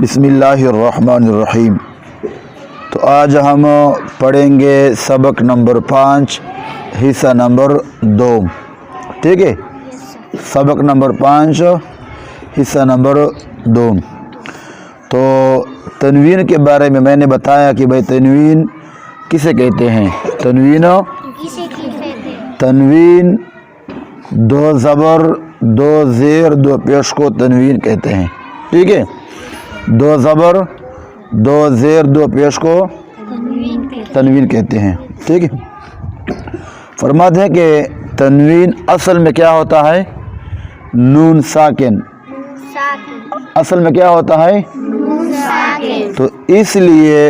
بسم اللہ الرحمن الرحیم۔ تو آج ہم پڑھیں گے سبق نمبر 5 حصہ نمبر 2، ٹھیک ہے۔ سبق نمبر 5 حصہ نمبر 2۔ تو تنوین کے بارے میں نے بتایا کہ بھائی تنوین کسے کہتے ہیں۔ تنوین 2 زبر 2 زیر 2 پیش کو تنوین کہتے ہیں، ٹھیک ہے۔ 2 زبر 2 زیر 2 پیش کو تنوین کہتے ہیں، ٹھیک ہے۔ فرماتے ہیں کہ تنوین اصل میں کیا ہوتا ہے؟ نون ساکن۔ اصل میں کیا ہوتا ہے؟ تو اس لیے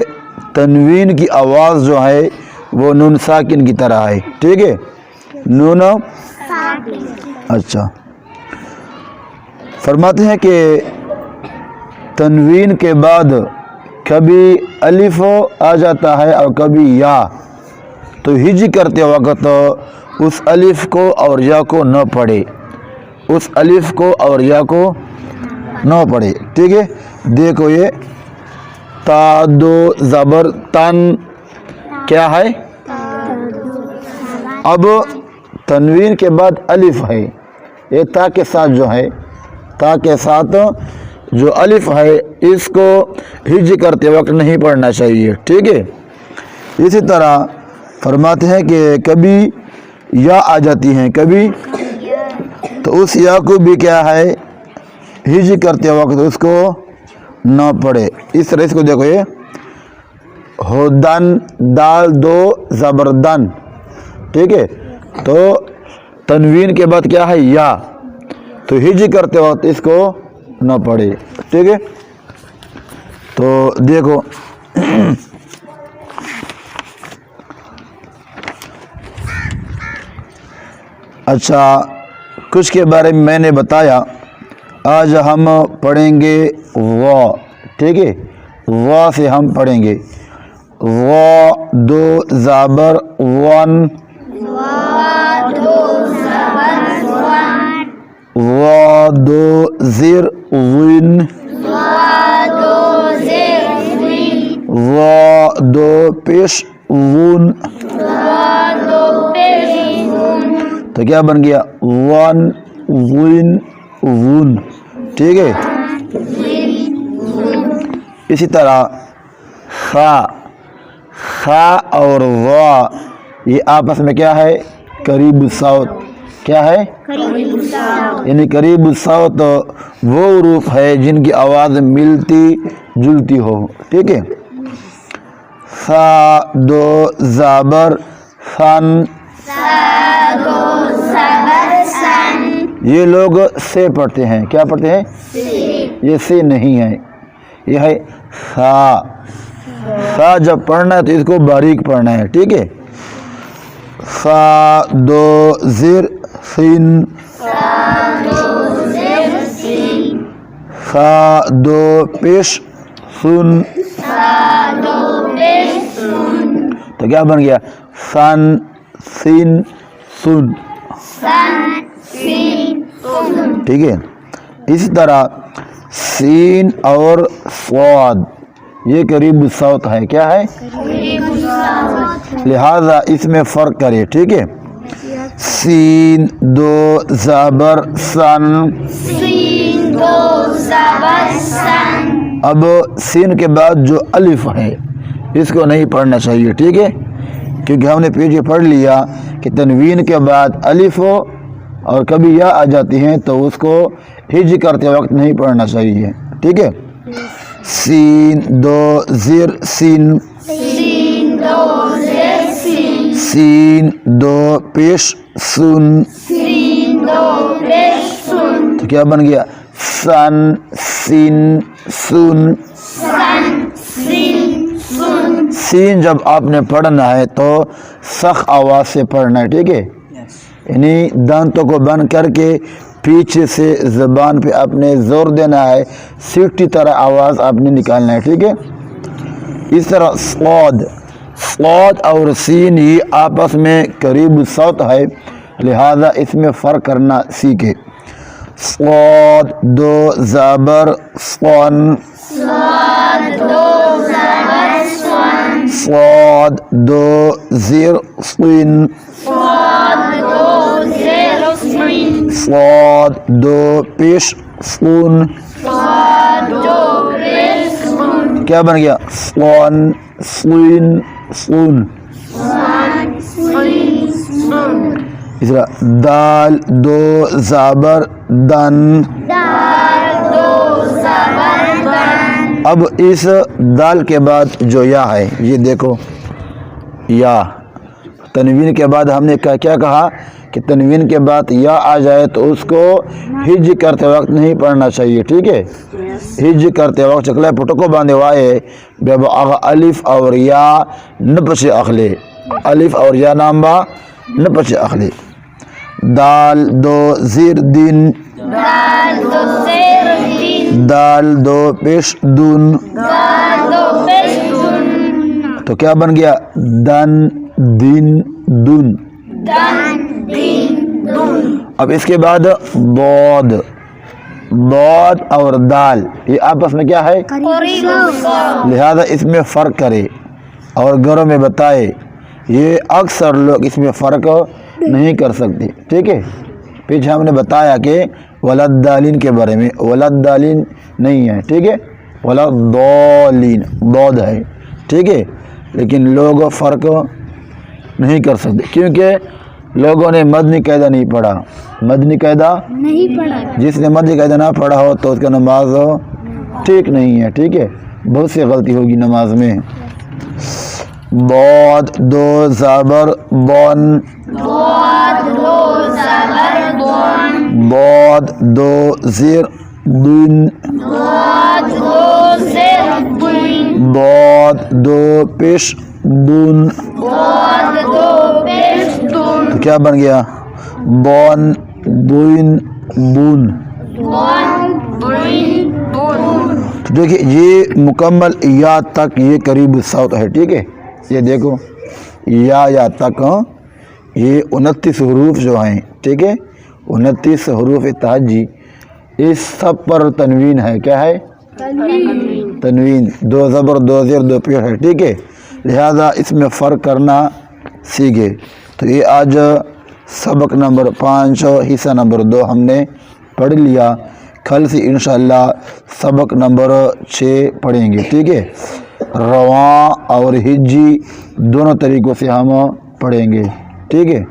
تنوین کی آواز جو ہے وہ نون ساکن کی طرح ہے، ٹھیک ہے۔ نون اچھا، فرماتے ہیں کہ تنوین کے بعد کبھی الف آ جاتا ہے اور کبھی یا، تو ہج کرتے وقت اس الف کو اور یا کو نہ پڑھے، اس الف کو اور یا کو نہ پڑھے، ٹھیک ہے۔ دیکھو یہ تا 2 زبر تن کیا ہے؟ اب تنوین کے بعد الف ہے، یہ تا کے ساتھ جو ہے، تا کے ساتھ جو الف ہے اس کو ہج کرتے وقت نہیں پڑھنا چاہیے، ٹھیک ہے۔ اسی طرح فرماتے ہیں کہ کبھی یا آ جاتی ہیں، کبھی تو اس یا کو بھی کیا ہے، ہج کرتے وقت اس کو نہ پڑھے۔ اس طرح اس کو دیکھو، یہ ہدن دال 2 زبر دن، ٹھیک ہے۔ تو تنوین کے بعد کیا ہے؟ یا، تو ہج کرتے وقت اس کو نہ پڑھے، ٹھیک ہے۔ تو دیکھو اچھا، کچھ کے بارے میں نے بتایا، آج ہم پڑھیں گے وا، ٹھیک ہے۔ وا سے ہم پڑھیں گے وا 2 زبر 1 وا 2 زیر وین وا 2 پیش وون، تو کیا بن گیا؟ ون وین وون، ٹھیک ہے۔ اسی طرح خا اور وا یہ آپس میں کیا ہے؟ قریب الصوت، کیا ہے؟ یعنی قریب الصوت وہ حروف ہے جن کی آواز ملتی جلتی ہو، ٹھیک ہے۔ سا 2 زبر سن، یہ لوگ سے پڑھتے ہیں، کیا پڑھتے ہیں؟ یہ سے نہیں ہے، یہ ہے سا۔ سا جب پڑھنا ہے تو اس کو باریک پڑھنا ہے، ٹھیک ہے۔ سا 2 زیر سین سا 2 پیش سن، تو کیا بن گیا؟ سن سین سن، ٹھیک ہے۔ اسی طرح سین اور صاد یہ قریب الصوت ہے، کیا ہے؟ لہذا اس میں فرق کرے، ٹھیک ہے۔ سین 2 زبر سن، اب سین کے بعد جو الف ہے اس کو نہیں پڑھنا چاہیے، ٹھیک ہے، کیونکہ ہم نے پیچھے پڑھ لیا کہ تنوین کے بعد الف اور کبھی یا آ جاتی ہیں تو اس کو ہج کرتے وقت نہیں پڑھنا چاہیے، ٹھیک ہے۔ سین 2 زیر سین سین 2 پیش سن، تو کیا بن گیا؟ سن سین سن۔ سین جب آپ نے پڑھنا ہے تو سخت آواز سے پڑھنا ہے، ٹھیک ہے، یعنی دانتوں کو بند کر کے پیچھے سے زبان پہ اپنے زور دینا ہے، سیٹی طرح آواز آپ نے نکالنا ہے، ٹھیک ہے۔ اس طرح صاد اور سین یہ آپس میں قریب الصوت ہے، لہذا اس میں فرق کرنا سیکھے۔ صاد 2 زبر صن صاد دو زیر صین صاد دو پیش صون کیا بن گیا صن صین صون اس طرح دال دو زابر دن اب اس دال کے بعد جو یا ہے یہ دیکھو یا تنوین کے بعد ہم نے کیا کہا کہ تنوین کے بعد یا آ جائے تو اس کو ہج کرتے وقت نہیں پڑھنا چاہیے ٹھیک ہے ہج کرتے وقت چکلے پٹو کو باندھے وائے بے الف اور یا نپچے اخلے الف اور یا نام با نپچے اخلے دال دو زیر دین دال دو پیش دون تو کیا بن گیا دن دین دون اب اس کے بعد بود بود اور دال یہ آپس میں کیا ہے لہذا اس میں فرق کرے اور گھروں میں بتائے یہ اکثر لوگ اس میں فرق نہیں کر سکتے ٹھیک ہے پیچھے ہم نے بتایا کہ ولدالین کے بارے میں ولدالین نہیں ہے ٹھیک ہے ولدالین بود ہے ٹھیک ہے لیکن لوگ فرق نہیں کر سکتے کیونکہ لوگوں نے مدنی قاعدہ نہیں پڑھا مدنی قاعدہ نہیں پڑھا جس نے مدنی قاعدہ نہ پڑھا ہو تو اس کا نماز ٹھیک نہیں ہے ٹھیک ہے بہت سی غلطی ہوگی نماز میں بود دو زابر بون بود دو زیر دون بود دو پیش دون تو کیا بن گیا بون بوئن بون تو دیکھیے یہ مکمل یا تک یہ قریب صوت ہے ٹھیک ہے یہ دیکھو یا تک یہ 29 حروف جو ہیں ٹھیک ہے 29 حروف تہجی اس سب پر تنوین ہے کیا ہے تنوین دو زبر دو زیر دو پیش ہے ٹھیک ہے لہذا اس میں فرق کرنا سیکھے تو یہ آج سبق نمبر 5 حصہ نمبر 2 ہم نے پڑھ لیا کل سے انشاءاللہ سبق نمبر 6 پڑھیں گے ٹھیک ہے رواں اور ہجی دونوں طریقوں سے ہم پڑھیں گے ٹھیک ہے